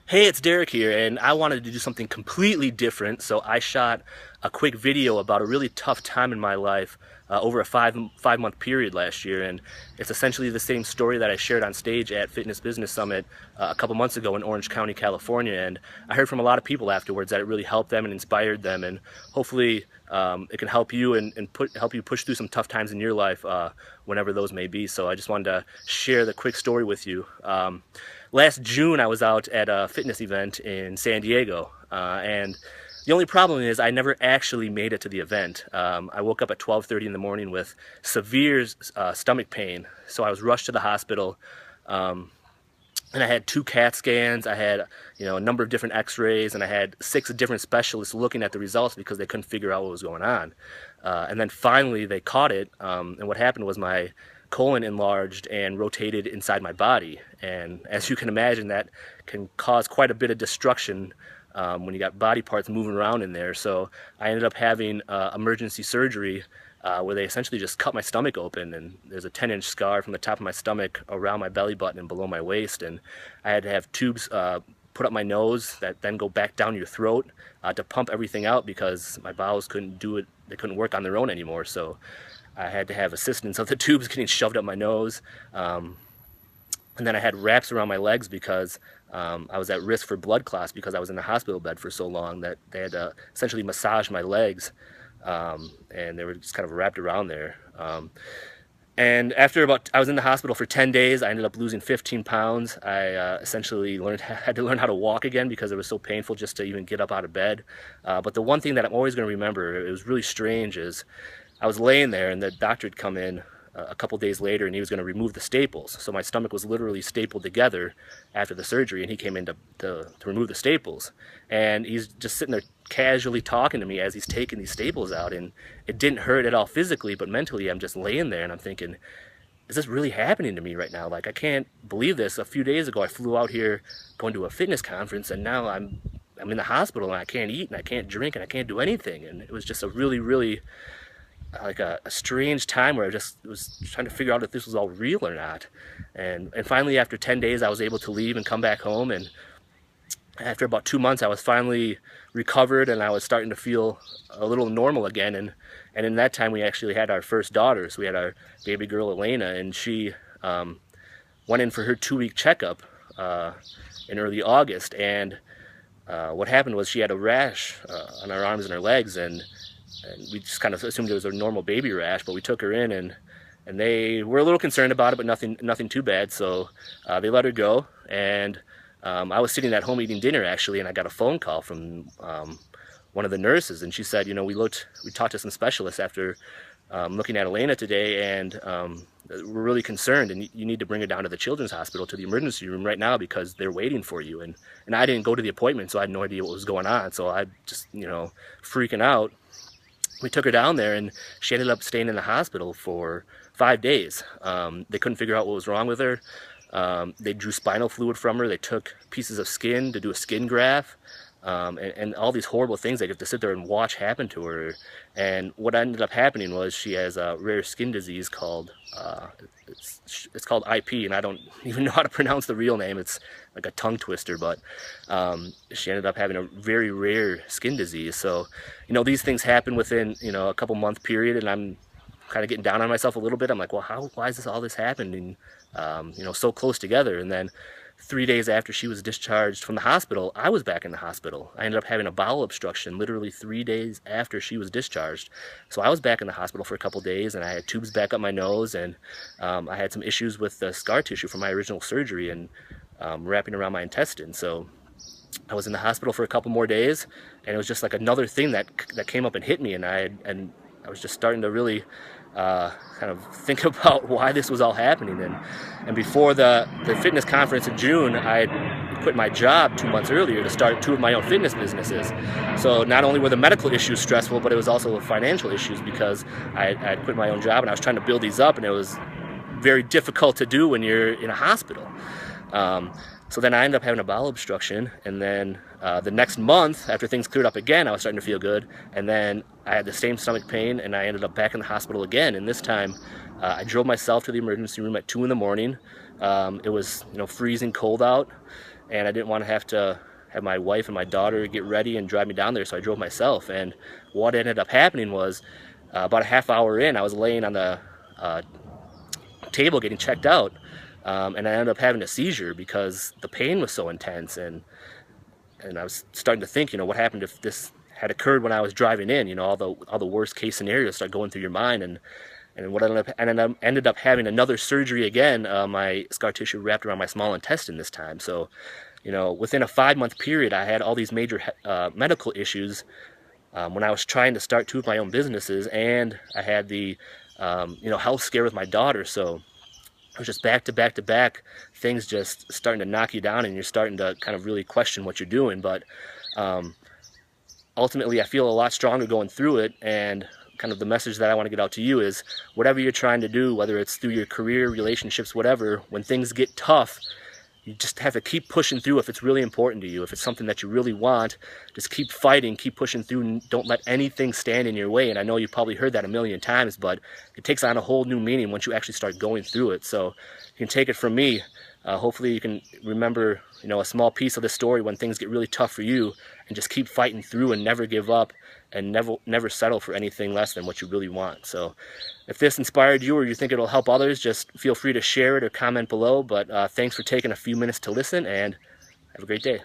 Hey, it's Derek here, and I wanted to do something completely different, so I shot a quick video about a really tough time in my life over a five month period last year, and it's essentially the same story that I shared on stage at Fitness Business Summit a couple months ago in Orange County, California, and I heard from a lot of people afterwards that it really helped them and inspired them, and hopefully it can help you and help you push through some tough times in your life whenever those may be. So I just wanted to share the quick story with you. Last June, I was out at a fitness event in San Diego, and the only problem is I never actually made it to the event. I woke up at 12:30 in the morning with severe stomach pain, so I was rushed to the hospital, and I had 2 CAT scans. I had a number of different X-rays, and I had 6 different specialists looking at the results because they couldn't figure out what was going on. And then finally, they caught it, and what happened was my colon enlarged and rotated inside my body, and as you can imagine, that can cause quite a bit of destruction when you got body parts moving around in there. So I ended up having emergency surgery where they essentially just cut my stomach open, and there's a 10-inch scar from the top of my stomach around my belly button and below my waist, and I had to have tubes put up my nose that then go back down your throat to pump everything out because my bowels couldn't do it. They couldn't work on their own anymore. So I had to have assistance of the tubes getting shoved up my nose. And then I had wraps around my legs because I was at risk for blood clots because I was in the hospital bed for so long that they had to essentially massage my legs, and they were just kind of wrapped around there. And after I was in the hospital for 10 days, I ended up losing 15 pounds. I essentially had to learn how to walk again because it was so painful just to even get up out of bed. But the one thing that I'm always going to remember, it was really strange, is I was laying there and the doctor had come in a couple days later and he was going to remove the staples. So my stomach was literally stapled together after the surgery, and he came in to remove the staples. And he's just sitting there casually talking to me as he's taking these staples out, and it didn't hurt at all physically, but mentally I'm just laying there and I'm thinking, is this really happening to me right now? Like, I can't believe this. A few days ago I flew out here going to a fitness conference, and now I'm in the hospital and I can't eat and I can't drink and I can't do anything. And it was just a really like a strange time where I just was trying to figure out if this was all real or not. And finally, after 10 days, I was able to leave and come back home. And after about 2 months, I was finally recovered and I was starting to feel a little normal again. And in that time, we actually had our first daughter. So we had our baby girl, Elena, and she went in for her 2-week checkup in early August. And what happened was she had a rash on her arms and her legs, and we just kind of assumed it was a normal baby rash, but we took her in and they were a little concerned about it, but nothing too bad. So they let her go, and I was sitting at home eating dinner actually, and I got a phone call from one of the nurses, and she said, we talked to some specialists after looking at Elena today, and we're really concerned, and you need to bring her down to the children's hospital, to the emergency room right now, because they're waiting for you. And I didn't go to the appointment, so I had no idea what was going on. So I just, freaking out. We took her down there, and she ended up staying in the hospital for 5 days. They couldn't figure out what was wrong with her. They drew spinal fluid from her. They took pieces of skin to do a skin graft, and all these horrible things they have to sit there and watch happen to her. And what ended up happening was she has a rare skin disease called it's called IP, and I don't even know how to pronounce the real name. It's like a tongue twister, but she ended up having a very rare skin disease. So these things happen within a couple month period, and I'm kind of getting down on myself a little bit. I'm like, well, why is all this happening so close together? And then 3 days after she was discharged from the hospital, I was back in the hospital. I ended up having a bowel obstruction literally 3 days after she was discharged. So I was back in the hospital for a couple days, and I had tubes back up my nose, and I had some issues with the scar tissue from my original surgery and wrapping around my intestines. So I was in the hospital for a couple more days, and it was just like another thing that came up and hit me, and I was just starting to really kind of think about why this was all happening. And before the fitness conference in June, I had quit my job 2 months earlier to start 2 of my own fitness businesses. So not only were the medical issues stressful, but it was also financial issues because I had quit my own job and I was trying to build these up, and it was very difficult to do when you're in a hospital. So then I ended up having a bowel obstruction, and then the next month, after things cleared up again, I was starting to feel good, and then I had the same stomach pain, and I ended up back in the hospital again, and this time I drove myself to the emergency room at 2 in the morning. It was freezing cold out, and I didn't want to have my wife and my daughter get ready and drive me down there, so I drove myself. And what ended up happening was, about a half hour in, I was laying on the table getting checked out, and I ended up having a seizure because the pain was so intense. And I was starting to think, what happened if this had occurred when I was driving in? All the worst case scenarios start going through your mind. And what ended up having another surgery again. My scar tissue wrapped around my small intestine this time. So, within a 5-month period, I had all these major medical issues when I was trying to start 2 of my own businesses, and I had the health scare with my daughter. So it was just back to back to back things, just starting to knock you down, and you're starting to kind of really question what you're doing. But ultimately, I feel a lot stronger going through it. And kind of the message that I want to get out to you is, whatever you're trying to do, whether it's through your career, relationships, whatever, when things get tough, you just have to keep pushing through. If it's really important to you, if it's something that you really want, just keep fighting, keep pushing through, and don't let anything stand in your way. And I know you've probably heard that a million times, but it takes on a whole new meaning once you actually start going through it. So you can take it from me. Hopefully you can remember, a small piece of the story when things get really tough for you, and just keep fighting through and never give up, and never settle for anything less than what you really want. So if this inspired you, or you think it'll help others, just feel free to share it or comment below. But thanks for taking a few minutes to listen, and have a great day.